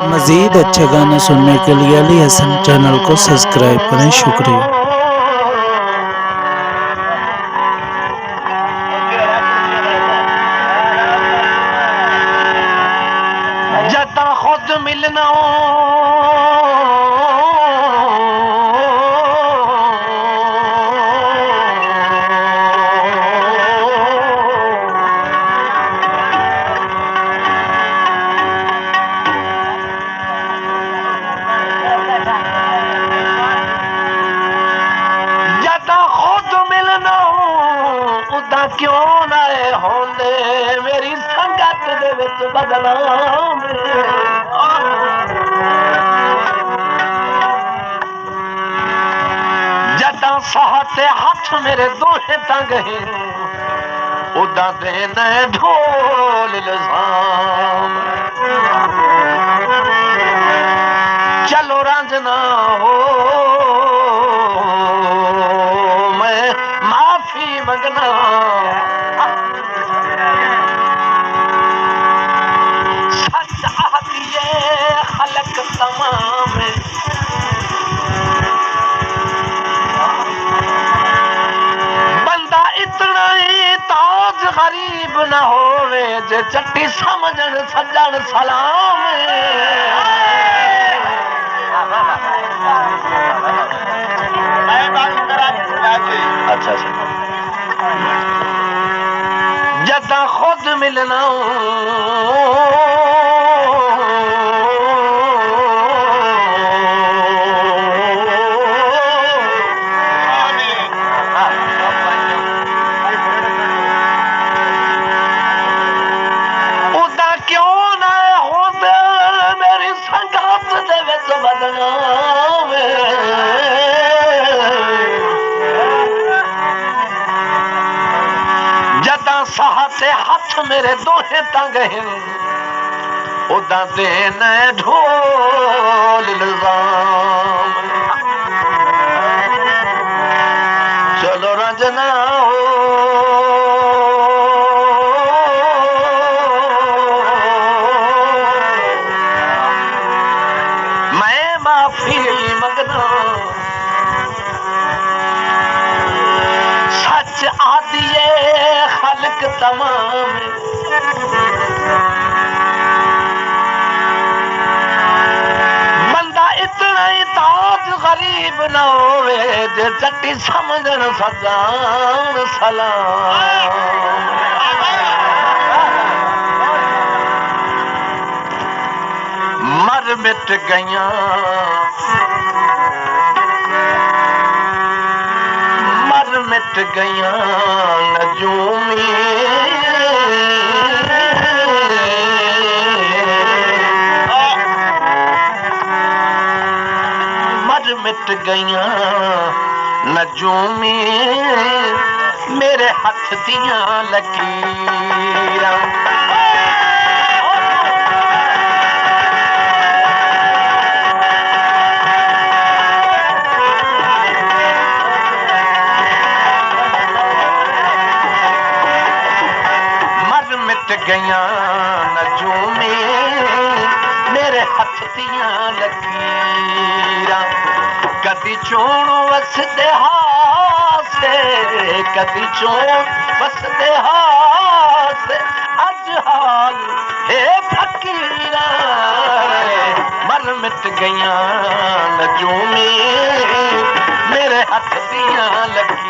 मज़ीद अच्छे गाने सुनने के लिए अली हसन चैनल को सब्सक्राइब करें। शुक्रिया। जदा खुद मिलना उदा क्यों ना होंदे मेरी संगत दे विच बदनाम जदा साहते हाथ मेरे दोहे तंग हैं उदा देना ढोल लजाम चलो रंजना हो मैं माफी मंगना सच आदिए खलक तमाम बंदा इतना ही ताज गरीब न होवे जे चट्टी समझन सजन सलाम अच्छा जदा खुद मिलना उदा क्यों ना होंदे मेरी संगत दे विच बदनाम जदा साहते हाथ मेरे दोहे तंग हैं उदा देना ढोल लजाम चलो रंजना हो मैं माफी मंगना सच आदिए खलक तमाम बंदा इतना ही ताज गरीब न होवे जे चट्टी समझन सजान सलाम मर मिट गया मर मिट गया नजूमी मर मिट गया नजूमी मेरे हथ दियां लकीरां गया नजूमी मेरे हथ दियां लकीरां कदी चोण वसदे हासे कदी चोण वसदे हासे अज हाल हे फकीरा मर मिट गया नजूमी मेरे हथ दियां लकीरां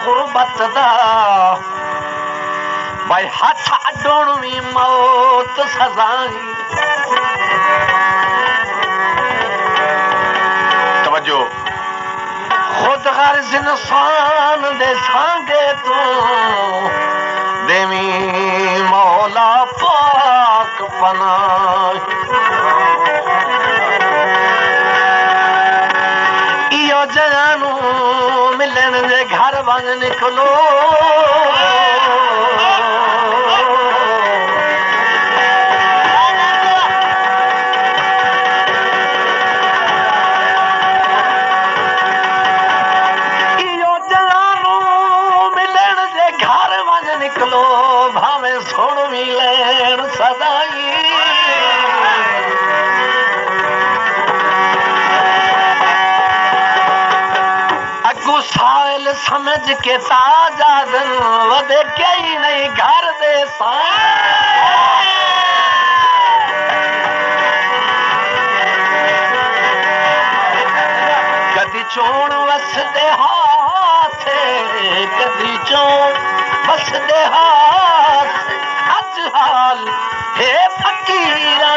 गुरबत दा भाई हाथ अडोण भी मौत सजाई तवज्जो खुद गर्ज इंसान दे सांगे तू देवी मौला पाक पनाह इयो जानू मिलन जे घर वंज निकलो निकलो भावे सुन भी लैन सदाई अगू साल समझ के ताजा दिन वदे कई नहीं घर दे कदी चोण वसदे हाथ कदी चोण वसदे हाथ अज हाल हे फकीरा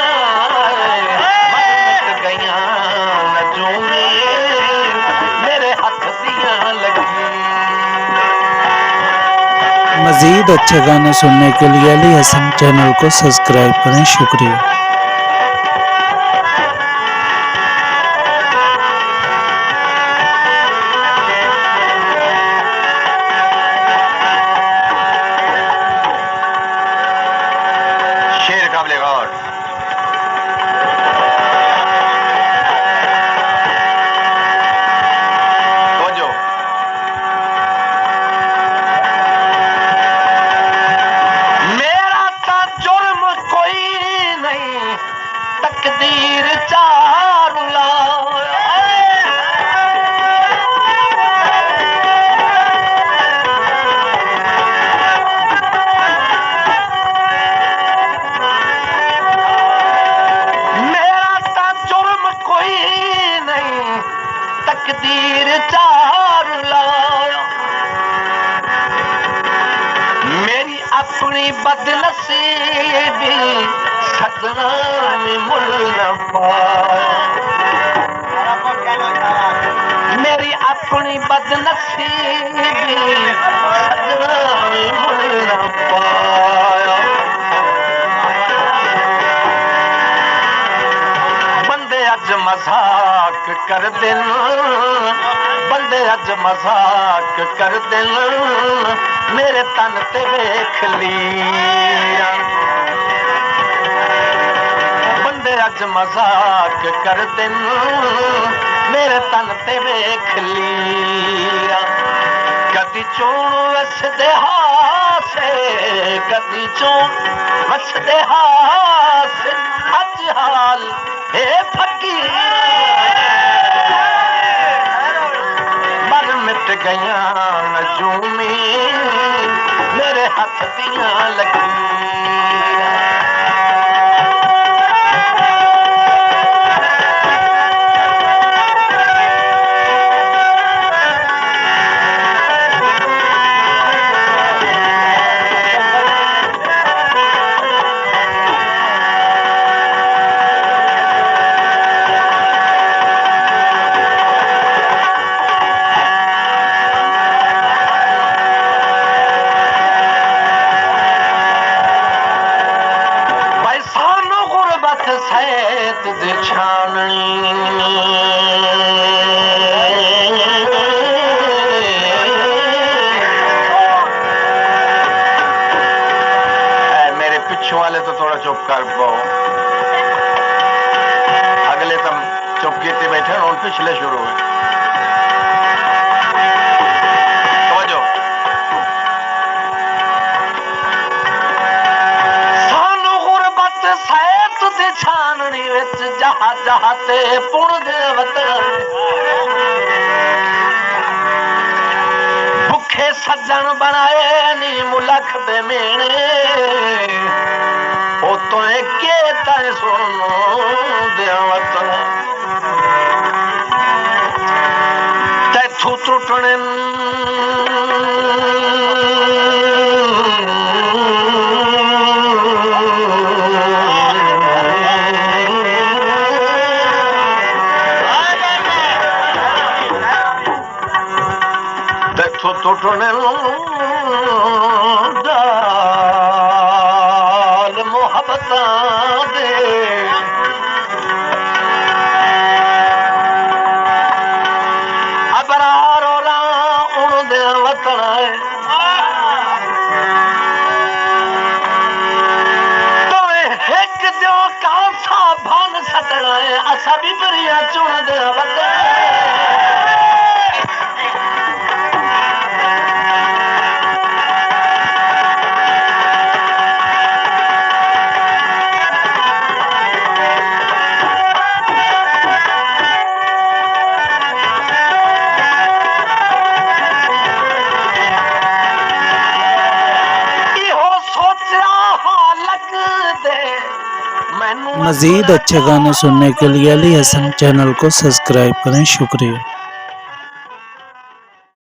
मत गया नजूमी मेरे हाथ दियां लगी। मजीद अच्छे गाने सुनने के लिए अली हसन चैनल को सब्सक्राइब करें। शुक्रिया। शेर काबिल गौर जो मेरा ता जुर्म कोई नहीं तकदीर चारू ला तकदीर चार लाया मेरी अपनी बदनसीबी सजना में मुल न पाया मेरी अपनी बदनसीबी सजना में मुल न पाया बंदे अज मजाक कर दिन बंदे अज मजाक कर दिन मेरे तन ते वेख लिया बंदे अज मजाक कर दिन मेरे तन ते वेख लिया कदी चोण वसदे हासे कदी चोण वसदे हासे अज हाल हे फकीर मर मिट गया नजूमी मेरे हाथ दियां लगी। सैत दे छाननी मेरे पिछू वाले तो थोड़ा चुप कर पाओ अगले तुम चुप किए बैठे और पिछले शुरू हुए छाननी विच जहा जहा ते पुण दे वतन भुखे सज्जन बनाए नी मुलख दे मेणे ओ तो के ताए सुनो दे वतन तैथू टुटने टूटने डाल मोहब्बत दे अबरार उन दे वतन भान सटना है असा भी बरिया चुन दे मज़ीद अच्छे गाने सुनने के लिए अली हसन चैनल को सब्सक्राइब करें। शुक्रिया।